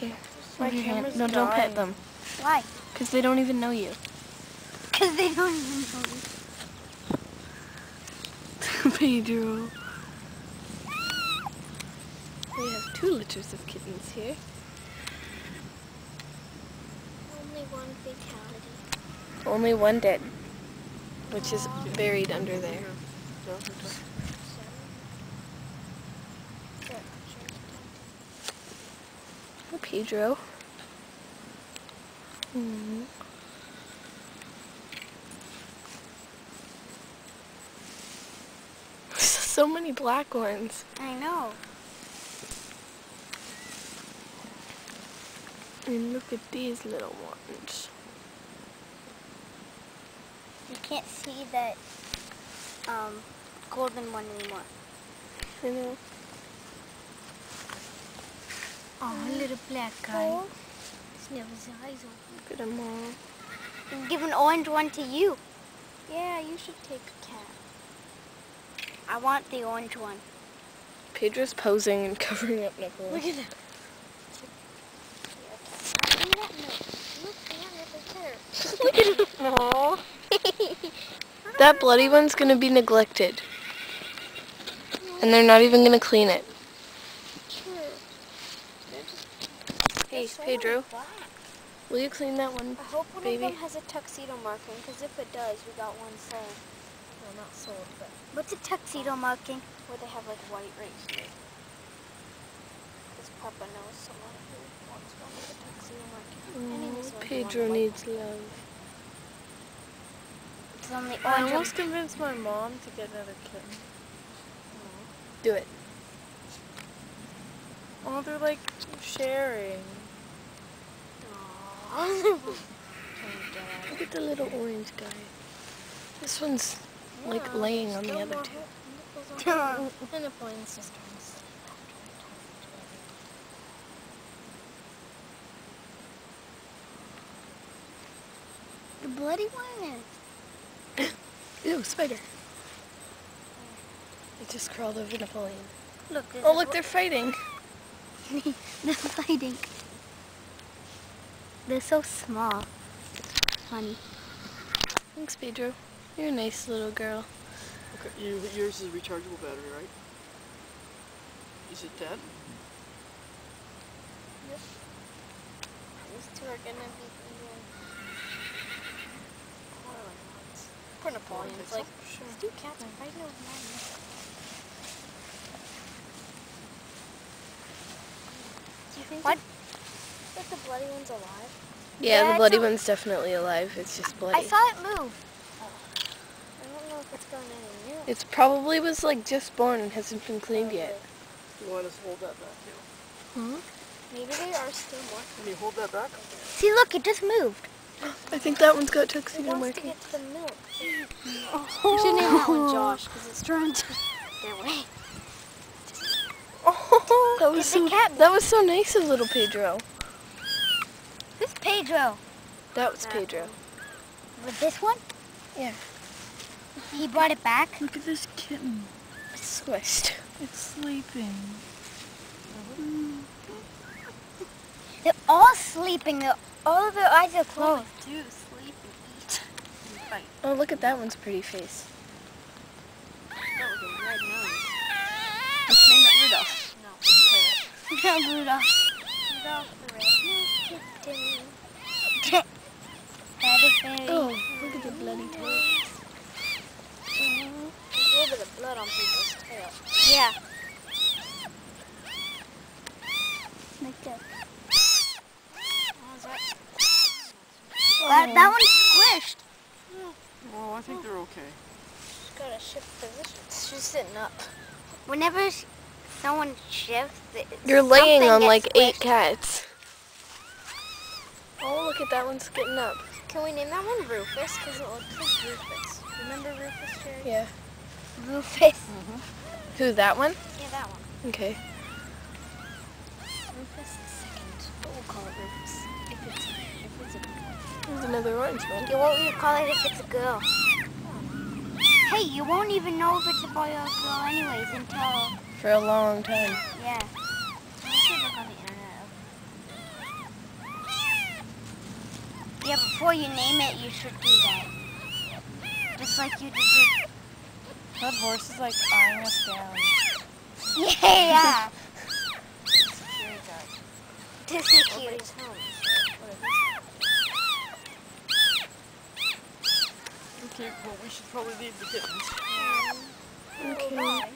Here. My camera's No, don't pet them. Why? Because they don't even know you. Because they don't even know me. Pedro. We have 2 litters of kittens here. Only one fatality. Only one dead, which is buried under there. Oh, Pedro. So many black ones. I know. And look at these little ones. You can't see that golden one anymore. I know. Oh, little black guy. Snip his eyes open. Look at them all. And give an orange one to you. Yeah, you should take a cat. I want the orange one. Pedro's posing and covering up nipples. Look at that. Look at it. Aww. That bloody one's gonna be neglected. And they're not even gonna clean it. Hey, Pedro, will you clean that one, I hope one baby? of them has a tuxedo marking, because if it does, we got one sold. Well, not sold, but... What's a tuxedo marking? Where they have, like, white right here. Because Papa knows someone who wants one with a tuxedo marking. Pedro needs love. It's only I almost convinced my mom to get another kitten. Do it. Oh, they're like sharing. Look at the little orange guy. This one's like laying on the other 2. And the points just the bloody one is. Ew, spider. It just crawled over Napoleon. Look, Oh, look, they're fighting. they're fighting. They're so small. Funny. Thanks, Pedro. You're a nice little girl. Okay, yours is a rechargeable battery, right? Is it dead? Yep. These 2 are gonna be poor Napoleon's like, these 2 cats are fighting over mine. Do you think that the bloody one's alive? Yeah, the bloody one's definitely alive. It's just bloody. I saw it move. I don't know if it's going any new. It probably was like just born and hasn't been cleaned yet. You want us to hold that back, Hmm? Maybe they are still more. Can you hold that back? See, look, it just moved. I think that one's got It tuxedo wants to marking. get to the milk. We should name that one Josh, because it's trying to get away. Oh, that was It's a cat. that was so nice of little Pedro. Who's Pedro? That was Pedro. With this one? Yeah. He brought it back? Look at this kitten. It's squished. It's sleeping. They're all sleeping. All of their eyes are closed. Do sleep and eat and fight. Oh, look at that one's pretty face. That was a red nose. Let's name it Rudolph. No. Rudolph. Rudolph the red-nosed kitten. That is very... Oh, look at the bloody tail. There's a little bit of blood on people's tail. Yeah. Like that. That one's squished. Oh, I think they're okay. She's got to shift positions. She's sitting up. Whenever someone shifts, You're laying on something like gets 8 squished. cats. Oh, look at that one's getting up. Can we name that one Rufus? Because it looks like Rufus. Remember Rufus, Jerry? Yeah. Rufus. Who, that one? Yeah, that one. Okay. Rufus the second. But we'll call it Rufus. If it's a good one. There's another orange one. Okay, what will you call it if it's a girl? Hey, you won't even know if it's a boy or a girl anyways until... For a long time. Yeah. I should look on the internet. Yeah, before you name it, you should do that. Just like you did with... That horse is like eyeing us down. Yeah. Very dark. This is cute. Nobody's home. Okay, well we should probably leave the kittens. Okay.